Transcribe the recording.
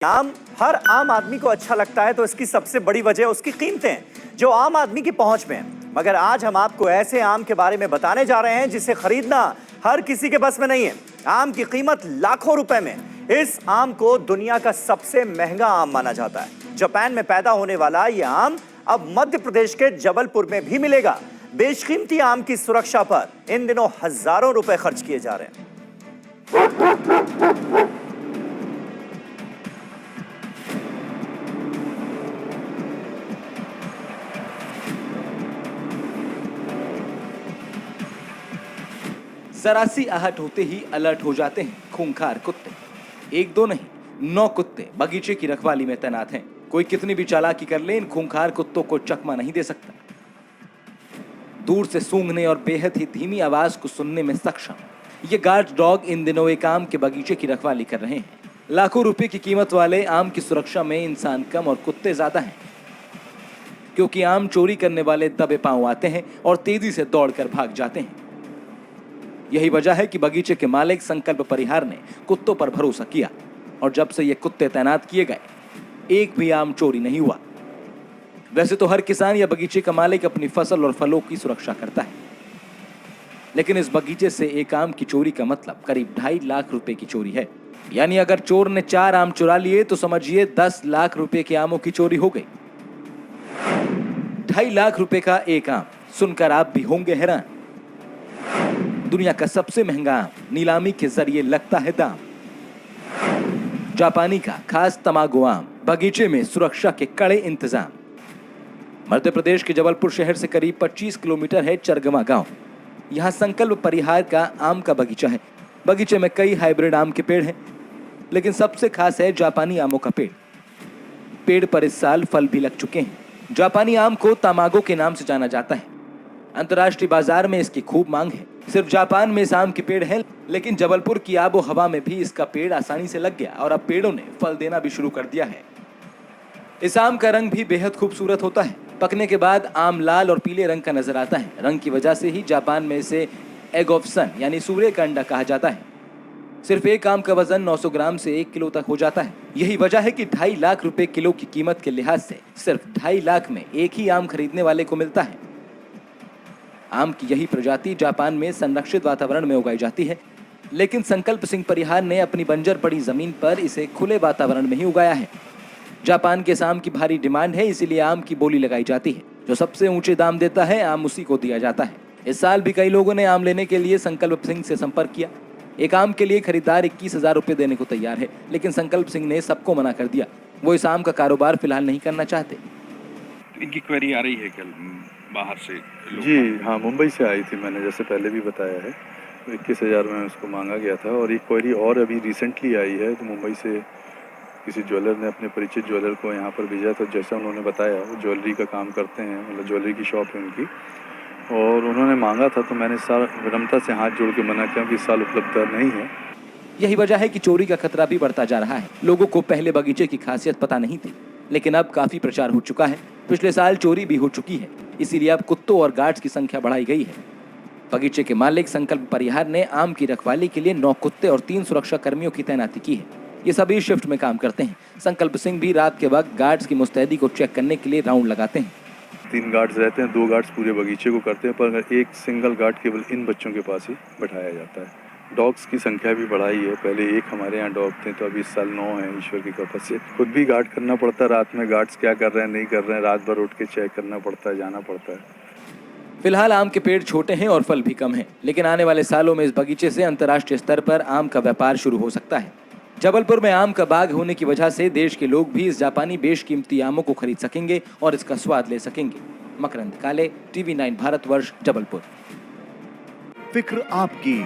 आम हर आम आदमी को अच्छा लगता है तो इसकी सबसे बड़ी वजह उसकी कीमतें जो आम आदमी की पहुंच में हैं। मगर आज हम आपको ऐसे आम के बारे में बताने जा रहे हैं जिसे खरीदना हर किसी के बस में नहीं है। आम की कीमत लाखों रुपए में। इस आम को दुनिया का सबसे महंगा आम माना जाता है। जापान में पैदा होने वाला यह आम अब मध्य प्रदेश के जबलपुर में भी मिलेगा। बेशकीमती आम की सुरक्षा पर इन दिनों हजारों रुपए खर्च किए जा रहे हैं। जरा सी आहट होते ही अलर्ट हो जाते हैं खूंखार कुत्ते। एक दो नहीं 9 कुत्ते बगीचे की रखवाली में तैनात हैं। कोई कितनी भी चालाकी कर ले इन खूंखार कुत्तों को चकमा नहीं दे सकता। दूर से सूंघने और बेहद ही धीमी आवाज को सुनने में सक्षम ये गार्ड डॉग इन दिनों एक आम के बगीचे की रखवाली कर रहे हैं। लाखों रुपए की कीमत वाले आम की सुरक्षा में इंसान कम और कुत्ते ज्यादा हैं, क्योंकि आम चोरी करने वाले दबे पांव आते हैं और तेजी से दौड़कर भाग जाते हैं। यही वजह है कि बगीचे के मालिक संकल्प परिहार ने कुत्तों पर भरोसा किया और जब से ये कुत्ते तैनात किए गए एक भी आम चोरी नहीं हुआ। वैसे तो हर किसान या बगीचे का मालिक अपनी फसल और फलों की सुरक्षा करता है, लेकिन इस बगीचे से एक आम की चोरी का मतलब करीब 2.5 लाख रुपए की चोरी है। यानी अगर चोर ने 4 आम चुरा लिए तो समझिए 10 लाख रुपए के आमों की चोरी हो गई। 2.5 लाख रुपए का एक आम सुनकर आप भी होंगे हैरान। दुनिया का सबसे महंगा आम नीलामी के जरिए लगता है दाम। जापानी का खास तमागो आम, बगीचे में सुरक्षा के कड़े इंतजाम। मध्य प्रदेश के जबलपुर शहर से करीब 25 किलोमीटर है चरगमा गांव। यहां संकल्प परिहार का आम का बगीचा है। बगीचे में कई हाइब्रिड आम के पेड़ हैं, लेकिन सबसे खास है जापानी आमों का पेड़। पेड़ पर इस साल फल भी लग चुके हैं। जापानी आम को तमागो के नाम से जाना जाता है। अंतर्राष्ट्रीय बाजार में इसकी खूब मांग है। सिर्फ जापान में इस आम के पेड़ हैं, लेकिन जबलपुर की आबो हवा में भी इसका पेड़ आसानी से लग गया और अब पेड़ों ने फल देना भी शुरू कर दिया है। इस आम का रंग भी बेहद खूबसूरत होता है। पकने के बाद आम लाल और पीले रंग का नजर आता है। रंग की वजह से ही जापान में इसे एग ऑफ सन यानी सूर्य का अंडा कहा जाता है। सिर्फ एक आम का वजन 900 ग्राम से 1 किलो तक हो जाता है। यही वजह है कि 2.5 लाख रुपए किलो की कीमत के लिहाज से सिर्फ 2.5 लाख में एक ही आम खरीदने वाले को मिलता है। आम की यही प्रजाति जापान में संरक्षित वातावरण में उगाई जाती है, लेकिन संकल्प सिंह परिहार ने अपनी बंजर पड़ी जमीन पर इसे खुले वातावरण में ही उगाया है। जापान के इस आम की भारी डिमांड है, इसीलिए आम की बोली लगाई जाती है। जो सबसे ऊंचे दाम देता है आम उसी को दिया जाता है। इस साल भी कई लोगों ने आम लेने के लिए संकल्प सिंह से संपर्क किया। एक आम के लिए खरीदार 21,000 रुपए देने को तैयार है, लेकिन संकल्प सिंह ने सबको मना कर दिया। वो इस आम का कारोबार फिलहाल नहीं करना चाहते। इनकी क्वेरी आ रही है कल बाहर से लोग? जी हाँ, मुंबई से आई थी। मैंने जैसे पहले भी बताया है 21,000 में उसको मांगा गया था और एक क्वेरी और अभी रिसेंटली आई है। तो मुंबई से किसी ज्वेलर ने अपने परिचित ज्वेलर को यहाँ पर भेजा था। जैसा उन्होंने बताया वो ज्वेलरी का काम करते हैं, मतलब ज्वेलरी की शॉप है उनकी, और उन्होंने मांगा था तो मैंने इस साल विनम्रता से हाथ जोड़ के मना किया कि इस साल उपलब्ध नहीं है। यही वजह है कि चोरी का खतरा भी बढ़ता जा रहा है। लोगों को पहले बगीचे की खासियत पता नहीं थी, लेकिन अब काफी प्रचार हो चुका है। पिछले साल चोरी भी हो चुकी है, इसीलिए अब कुत्तों और गार्ड्स की संख्या बढ़ाई गई है। बगीचे के मालिक संकल्प परिहार ने आम की रखवाली के लिए 9 कुत्ते और 3 सुरक्षा कर्मियों की तैनाती की है। ये सभी शिफ्ट में काम करते हैं। संकल्प सिंह भी रात के वक्त गार्ड्स की मुस्तैदी को चेक करने के लिए राउंड लगाते हैं। 3 गार्ड्स रहते हैं, 2 गार्ड्स पूरे बगीचे को करते हैं, पर एक सिंगल गार्ड केवल इन बच्चों के पास ही बैठाया जाता है। डॉग्स की संख्या भी बढ़ाई है। पहले 1 हमारे यहाँ डॉग थे, तो अभी इस साल 9 हैं ईश्वर की कृपा से। खुद भी गार्ड करना पड़ता है। रात में गार्ड्स क्या कर रहे हैं नहीं कर रहे हैं, रात भर उठ के चेक करना पड़ता है, जाना पड़ता है। फिलहाल आम के पेड़ छोटे हैं और फल भी कम हैं, लेकिन आने वाले सालों में इस बगीचे से अंतर्राष्ट्रीय स्तर पर आम का व्यापार शुरू हो सकता है। जबलपुर में आम का बाग होने की वजह से देश के लोग भी इस जापानी बेशकीमती आमों को खरीद सकेंगे और इसका स्वाद ले सकेंगे। मकरंद काले, TV9 भारतवर्ष, जबलपुर। फिक्र आपकी,